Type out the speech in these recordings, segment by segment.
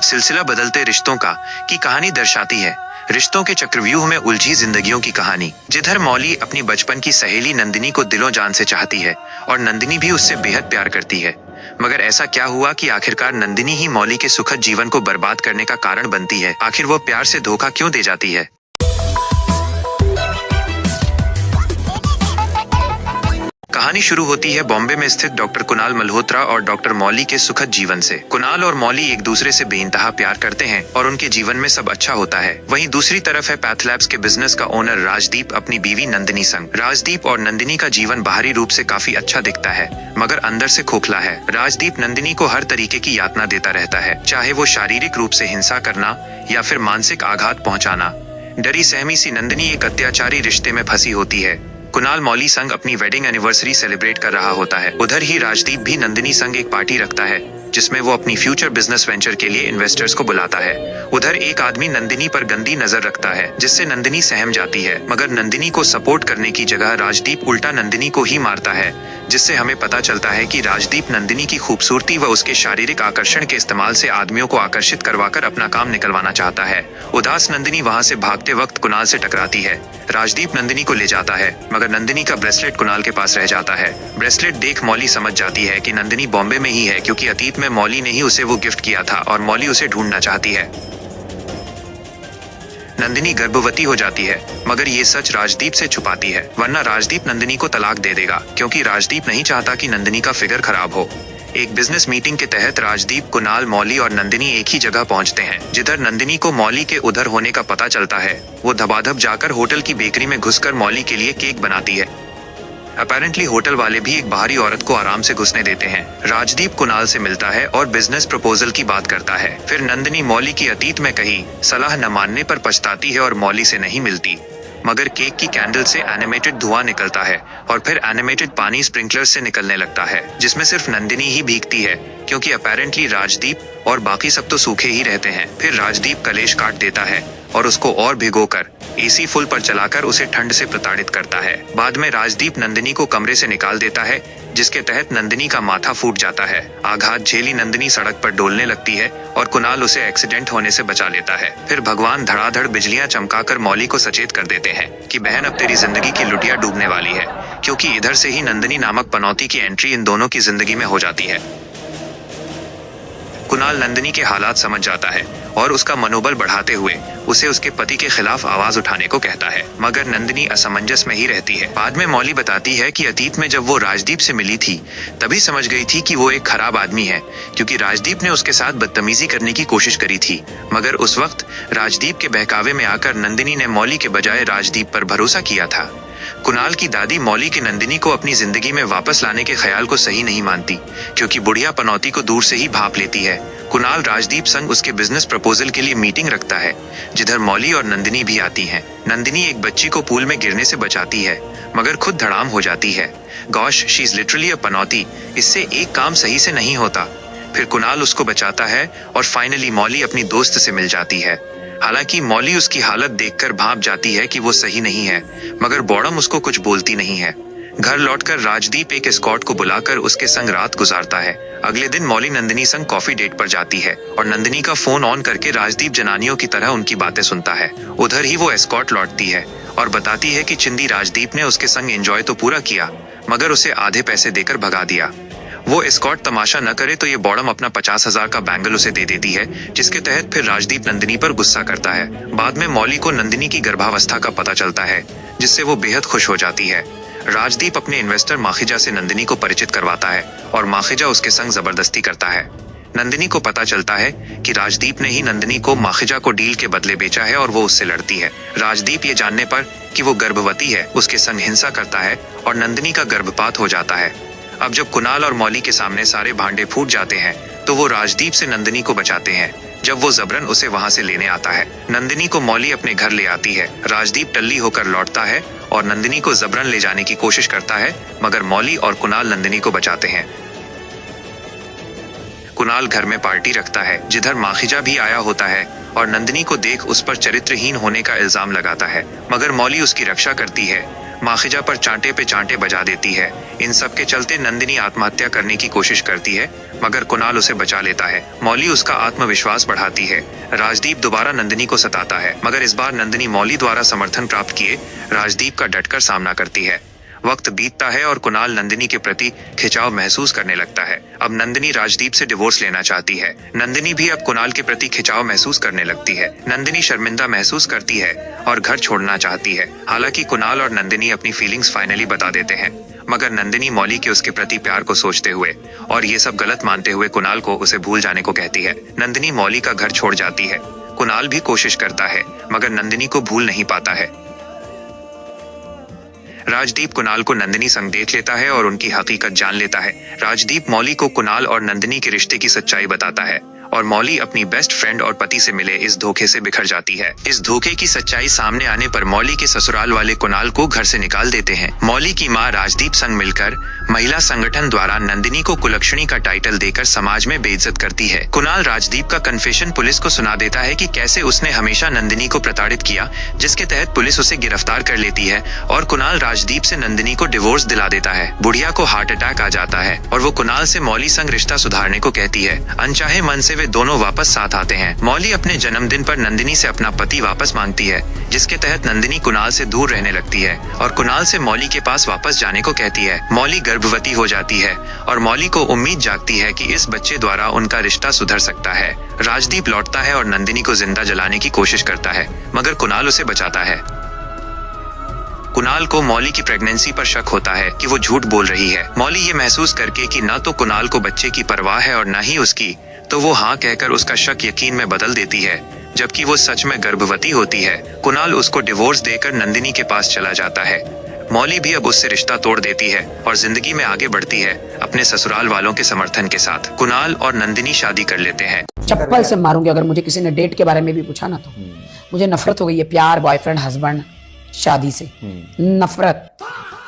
सिलसिला बदलते रिश्तों का की कहानी दर्शाती है। रिश्तों के चक्रव्यूह में उलझी जिंदगियों की कहानी, जिधर मौली अपनी बचपन की सहेली नंदिनी को दिलों जान से चाहती है और नंदिनी भी उससे बेहद प्यार करती है। मगर ऐसा क्या हुआ कि आखिरकार नंदिनी ही मौली के सुखद जीवन को बर्बाद करने का कारण बनती है? आखिर वो प्यार से धोखा क्यों दे जाती है? कहानी शुरू होती है बॉम्बे में स्थित डॉक्टर कुणाल मल्होत्रा और डॉक्टर मौली के सुखद जीवन से। कुणाल और मौली एक दूसरे से बेइंतहा प्यार करते हैं और उनके जीवन में सब अच्छा होता है। वहीं दूसरी तरफ है पैथलैब्स के बिजनेस का ओनर राजदीप अपनी बीवी नंदिनी संग। राजदीप और नंदिनी का जीवन बाहरी रूप से काफी अच्छा दिखता है, मगर अंदर से खोखला है। राजदीप नंदिनी को हर तरीके की यातना देता रहता है, चाहे वो शारीरिक रूप से हिंसा करना या फिर मानसिक आघात पहुँचाना। डरी सहमी सी नंदिनी एक अत्याचारी रिश्ते में फंसी होती है। कुणाल मौली संग अपनी वेडिंग एनिवर्सरी सेलिब्रेट कर रहा होता है। उधर ही राजदीप भी नंदिनी संग एक पार्टी रखता है जिसमें वो अपनी फ्यूचर बिजनेस वेंचर के लिए इन्वेस्टर्स को बुलाता है। उधर एक आदमी नंदिनी पर गंदी नजर रखता है, जिससे नंदिनी सहम जाती है, मगर नंदिनी को सपोर्ट करने की जगह राजदीप उल्टा नंदिनी को ही मारता है, जिससे हमें पता चलता है कि राजदीप नंदिनी की खूबसूरती व उसके शारीरिक आकर्षण के इस्तेमाल से आदमियों को आकर्षित करवाकर अपना काम निकलवाना चाहता है। उदास नंदिनी वहां से भागते वक्त कुणाल से टकराती है। राजदीप नंदिनी को ले जाता है, मगर नंदिनी का ब्रेसलेट कुणाल के पास रह जाता है। ब्रेसलेट देख मौली समझ जाती है कि नंदिनी बॉम्बे में ही है, क्योंकि अतीत में मौली ने ही उसे वो गिफ्ट किया था और मौली उसे ढूंढना चाहती है। नंदिनी गर्भवती हो जाती है, मगर ये सच राजदीप से छुपाती है, वरना राजदीप नंदिनी को तलाक दे देगा, क्योंकि राजदीप नहीं चाहता कि नंदिनी का फिगर खराब हो। एक बिजनेस मीटिंग के तहत राजदीप, कुणाल, मौली और नंदिनी एक ही जगह पहुंचते हैं। जिधर नंदिनी को मौली के उधर होने का पता चलता है, वो धबाधब जाकर होटल की बेकरी में घुसकर मौली के लिए केक बनाती है। अपेरेंटली होटल वाले भी एक बाहरी औरत को आराम से घुसने देते हैं। राजदीप कुणाल से मिलता है और बिजनेस प्रपोजल की बात करता है। फिर नंदिनी मौली की अतीत में कही सलाह न मानने पर पछताती है और मौली से नहीं मिलती, मगर केक की कैंडल से एनिमेटेड धुआं निकलता है और फिर एनिमेटेड पानी स्प्रिंकलर से निकलने लगता है, जिसमें सिर्फ नंदिनी ही भीगती है, क्योंकि अपेरेंटली राजदीप और बाकी सब तो सूखे ही रहते हैं। फिर राजदीप कलेश काट देता है और उसको और भिगोकर एसी फुल पर चलाकर उसे ठंड से प्रताड़ित करता है। बाद में राजदीप नंदिनी को कमरे से निकाल देता है, जिसके तहत नंदिनी का माथा फूट जाता है। आघात झेली नंदिनी सड़क पर डोलने लगती है और कुणाल उसे एक्सीडेंट होने से बचा लेता है। फिर भगवान धड़ाधड़ बिजलियां चमकाकर मौली को सचेत कर देते हैं कि बहन, अब तेरी जिंदगी की लुटिया डूबने वाली है, क्योंकि इधर से ही नंदिनी नामक पनौती की एंट्री इन दोनों की जिंदगी में हो जाती है। कुणाल नंदिनी के हालात समझ जाता है और उसका मनोबल बढ़ाते हुए उसे उसके पति के खिलाफ आवाज उठाने को कहता है, मगर नंदिनी असमंजस में ही रहती है। बाद में मौली बताती है कि अतीत में जब वो राजदीप से मिली थी, तभी समझ गई थी कि वो एक खराब आदमी है, क्योंकि राजदीप ने उसके साथ बदतमीजी करने की कोशिश करी थी, मगर उस वक्त राजदीप के बहकावे में आकर नंदिनी ने मौली के बजाय राजदीप पर भरोसा किया था। कुणाल की दादी मौली के नंदिनी को अपनी जिंदगी में वापस लाने के ख्याल को सही नहीं मानती, क्योंकि बुढ़िया पनौती को दूर से ही भाप लेती है। कुणाल राजदीप संग उसके बिजनेस प्रपोजल के लिए मीटिंग रखता है, जिधर मौली और नंदिनी भी आती हैं। नंदिनी एक बच्ची को पूल में गिरने से बचाती है, मगर खुद धड़ाम हो जाती है। गॉश, शी इज लिटरली अ पनौती, इससे एक काम सही से नहीं होता। फिर कुणाल उसको बचाता है और फाइनली मौली अपनी दोस्त से मिल जाती है। हालांकि मौली उसकी हालत देखकर भाप जाती है कि वो सही नहीं है, मगर बॉडम उसको कुछ बोलती नहीं है। घर लौटकर राजदीप एक एस्कॉर्ट को बुलाकर उसके संग रात गुजारता है। अगले दिन मौली नंदिनी संग कॉफी डेट पर जाती है और नंदिनी का फोन ऑन करके राजदीप जनानियों की तरह उनकी बातें सुनता है। उधर ही वो एस्कॉर्ट लौटती है और बताती है कि चिंदी राजदीप ने उसके संग एंजॉय तो पूरा किया, मगर उसे आधे पैसे देकर भगा दिया। वो एस्कॉर्ट तमाशा न करे तो ये बॉडम अपना 50,000 का बैंगल उसे दे देती है, जिसके तहत फिर राजदीप नंदिनी पर गुस्सा करता है। बाद में मौली को नंदिनी की गर्भावस्था का पता चलता है, जिससे वो बेहद खुश हो जाती है। राजदीप अपने इन्वेस्टर माखिजा से नंदिनी को परिचित करवाता है और माखिजा उसके संग जबरदस्ती करता है। नंदिनी को पता चलता है कि राजदीप ने ही नंदिनी को माखिजा को डील के बदले बेचा है और वो उससे लड़ती है। राजदीप ये जानने पर कि वो गर्भवती है, उसके संग हिंसा करता है और नंदिनी का गर्भपात हो जाता है। अब जब कुणाल और मौली के सामने सारे भांडे फूट जाते हैं, तो वो राजदीप से नंदिनी को बचाते हैं। जब वो जबरन उसे वहां से लेने आता है, नंदिनी को मौली अपने घर ले आती है। राजदीप टल्ली होकर लौटता है और नंदिनी को जबरन ले जाने की कोशिश करता है, मगर मौली और कुणाल नंदिनी को बचाते हैं। कुणाल घर में पार्टी रखता है जिधर माखिजा भी आया होता है और नंदिनी को देख उस पर चरित्रहीन होने का इल्जाम लगाता है, मगर मौली उसकी रक्षा करती है। माखिजा पर चांटे पे चांटे बजा देती है। इन सब के चलते नंदिनी आत्महत्या करने की कोशिश करती है, मगर कुणाल उसे बचा लेता है। मौली उसका आत्मविश्वास बढ़ाती है। राजदीप दोबारा नंदिनी को सताता है, मगर इस बार नंदिनी मौली द्वारा समर्थन प्राप्त किए राजदीप का डटकर सामना करती है। वक्त बीतता है और कुणाल नंदिनी के प्रति खिंचाव महसूस करने लगता है। अब नंदिनी राजदीप से डिवोर्स लेना चाहती है। नंदिनी भी अब कुणाल के प्रति खिंचाव महसूस करने लगती है। नंदिनी शर्मिंदा महसूस करती है और घर छोड़ना चाहती है। हालांकि कुणाल और नंदिनी अपनी फीलिंग्स फाइनली बता देते हैं, मगर नंदिनी मौली के उसके प्रति प्यार को सोचते हुए और ये सब गलत मानते हुए कुणाल को उसे भूल जाने को कहती है। नंदिनी मौली का घर छोड़ जाती है। कुणाल भी कोशिश करता है, मगर नंदिनी को भूल नहीं पाता है। राजदीप कुणाल को नंदिनी संग देख लेता है और उनकी हकीकत जान लेता है। राजदीप मौली को कुणाल और नंदिनी के रिश्ते की सच्चाई बताता है और मौली अपनी बेस्ट फ्रेंड और पति से मिले इस धोखे से बिखर जाती है। इस धोखे की सच्चाई सामने आने पर मौली के ससुराल वाले कुणाल को घर से निकाल देते हैं। मौली की मां राजदीप संग मिलकर महिला संगठन द्वारा नंदिनी को कुलक्षणी का टाइटल देकर समाज में बेइज्जत करती है। कुणाल राजदीप का कन्फेशन पुलिस को सुना देता है कि कैसे उसने हमेशा नंदिनी को प्रताड़ित किया, जिसके तहत पुलिस उसे गिरफ्तार कर लेती है और कुणाल राजदीप से नंदिनी को डिवोर्स दिला देता है। बुढ़िया को हार्ट अटैक आ जाता है और वो कुणाल से मौली संग रिश्ता सुधारने को कहती है। अनचाहे मन से वे दोनों वापस साथ आते हैं। मौली अपने जन्मदिन पर नंदिनी से अपना पति वापस मांगती है, जिसके तहत नंदिनी कुणाल से दूर रहने लगती है और कुणाल से मौली के पास वापस जाने को कहती है। मौली गर्भवती हो जाती है और मौली को उम्मीद जागती है कि इस बच्चे द्वारा उनका रिश्ता सुधर सकता है। राजदीप लौटता है और नंदिनी को जिंदा जलाने की कोशिश करता है, मगर कुणाल उसे बचाता है। कुणाल को मौली की प्रेगनेंसी पर शक होता है कि वो झूठ बोल रही है। मौली ये महसूस करके कि न तो कुणाल को बच्चे की परवाह है और न ही उसकी, तो वो हाँ कहकर उसका शक यकीन में बदल देती है, जबकि वो सच में गर्भवती होती है। कुणाल उसको डिवोर्स देकर नंदिनी के पास चला जाता है। मौली भी अब उससे रिश्ता तोड़ देती है और जिंदगी में आगे बढ़ती है अपने ससुराल वालों के समर्थन के साथ। कुणाल और नंदिनी शादी कर लेते हैं। चप्पल से मारूंगी अगर मुझे किसी ने डेट के बारे में भी पूछा ना, तो मुझे नफरत हो गई है प्यार, बॉयफ्रेंड, हस्बैंड, शादी से नफरत।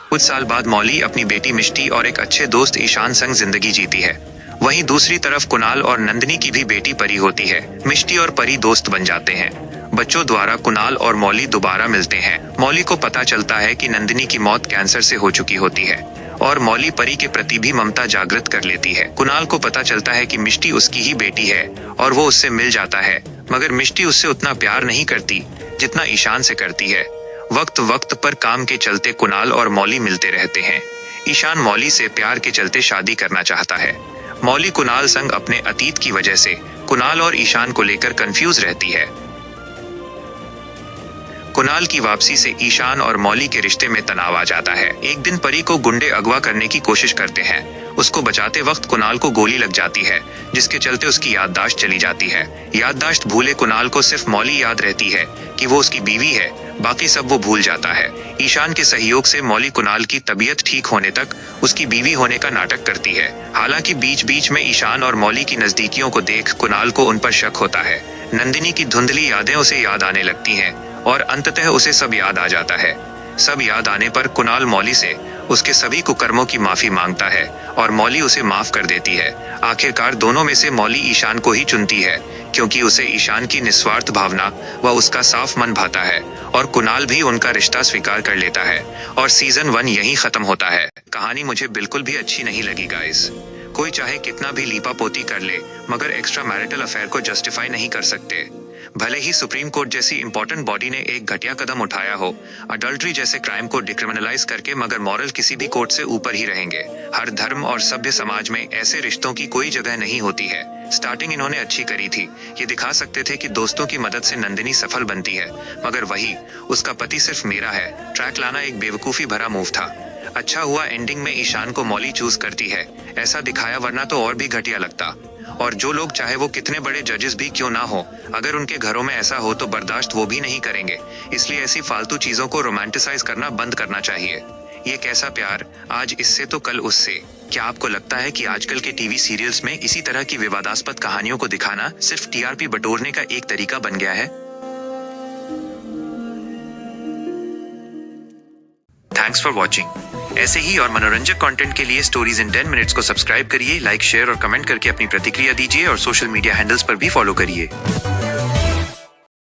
कुछ साल बाद मौली अपनी बेटी मिष्टी और एक अच्छे दोस्त ईशान संग जिंदगी जीती है। वहीं दूसरी तरफ कुणाल और नंदिनी की भी बेटी परी होती है। मिष्टी और परी दोस्त बन जाते हैं। बच्चों द्वारा कुणाल और मौली दोबारा मिलते हैं। मौली को पता चलता है कि नंदिनी की मौत कैंसर से हो चुकी होती है और मौली परी के प्रति भी ममता जागृत कर लेती है। कुणाल को पता चलता है कि मिष्टी उसकी ही बेटी है और वो उससे मिल जाता है, मगर मिष्टी उससे उतना प्यार नहीं करती जितना ईशान से करती है। वक्त वक्त पर काम के चलते कुणाल और मौली मिलते रहते हैं। ईशान मौली से प्यार के चलते शादी करना चाहता है। मौली कुणाल संग अपने अतीत की वजह से कुणाल और ईशान को लेकर कंफ्यूज रहती है। कुणाल की वापसी से ईशान और मौली के रिश्ते में तनाव आ जाता है। एक दिन परी को गुंडे अगवा करने की कोशिश करते हैं। उसको बचाते वक्त कुणाल को गोली लग जाती है, जिसके चलते उसकी याददाश्त चली जाती है। याददाश्त भूले कुणाल को सिर्फ मौली याद रहती है कि वो उसकी बीवी है, बाकी सब वो भूल जाता है। ईशान के सहयोग से मौली कुणाल की तबीयत ठीक होने तक उसकी बीवी होने का नाटक करती है। हालांकि बीच बीच में ईशान और मौली की नजदीकियों को देख कुणाल को उन पर शक होता है। नंदिनी की धुंधली यादें उसे याद आने लगती हैं और अंततः उसे सब याद आ जाता है। सब याद आने पर कुणाल मौली से उसके सभी कुकर्मों की माफी मांगता है और मौली उसे माफ कर देती है। आखिरकार दोनों में से मौली ईशान को ही चुनती है, क्योंकि उसे ईशान की निस्वार्थ भावना व उसका साफ मन भाता है और कुणाल भी उनका रिश्ता स्वीकार कर लेता है और सीजन 1 यहीं खत्म होता है। कहानी मुझे बिल्कुल भी अच्छी नहीं लगी गाइस। कोई चाहे कितना भी लीपापोती कर ले, मगर एक्स्ट्रा मैरिटल अफेयर को जस्टिफाई नहीं कर सकते। भले ही सुप्रीम कोर्ट जैसी इंपॉर्टेंट बॉडी ने एक घटिया कदम उठाया हो, अडल्ट्री जैसे क्राइम को डिक्रिमिनलाइज करके, मगर मॉरल किसी भी कोर्ट से ऊपर ही रहेंगे। हर धर्म और सभ्य समाज में ऐसे रिश्तों की कोई जगह नहीं होती है। स्टार्टिंग इन्होंने अच्छी करी थी। ये दिखा सकते थे कि दोस्तों की मदद से नंदिनी सफल बनती है, मगर वही उसका पति सिर्फ मेरा है ट्रैक लाना एक बेवकूफी भरा मूव था। अच्छा हुआ एंडिंग में ईशान को मौली चूज करती है, ऐसा दिखाया, वरना तो और भी घटिया लगता। और जो लोग चाहे वो कितने बड़े जजेस भी क्यों ना हो, अगर उनके घरों में ऐसा हो तो बर्दाश्त वो भी नहीं करेंगे। इसलिए ऐसी फालतू चीजों को रोमांटिसाइज करना बंद करना चाहिए। ये कैसा प्यार, आज इससे तो कल उससे। क्या आपको लगता है कि आजकल के टीवी सीरियल्स में इसी तरह की विवादास्पद कहानियों को दिखाना सिर्फ टीआरपी बटोरने का एक तरीका बन गया है? Thanks for watching. ऐसे ही और मनोरंजक कंटेंट के लिए स्टोरीज इन 10 मिनट्स को सब्सक्राइब करिए, लाइक, शेयर और कमेंट करके अपनी प्रतिक्रिया दीजिए और सोशल मीडिया हैंडल्स पर भी फॉलो करिए।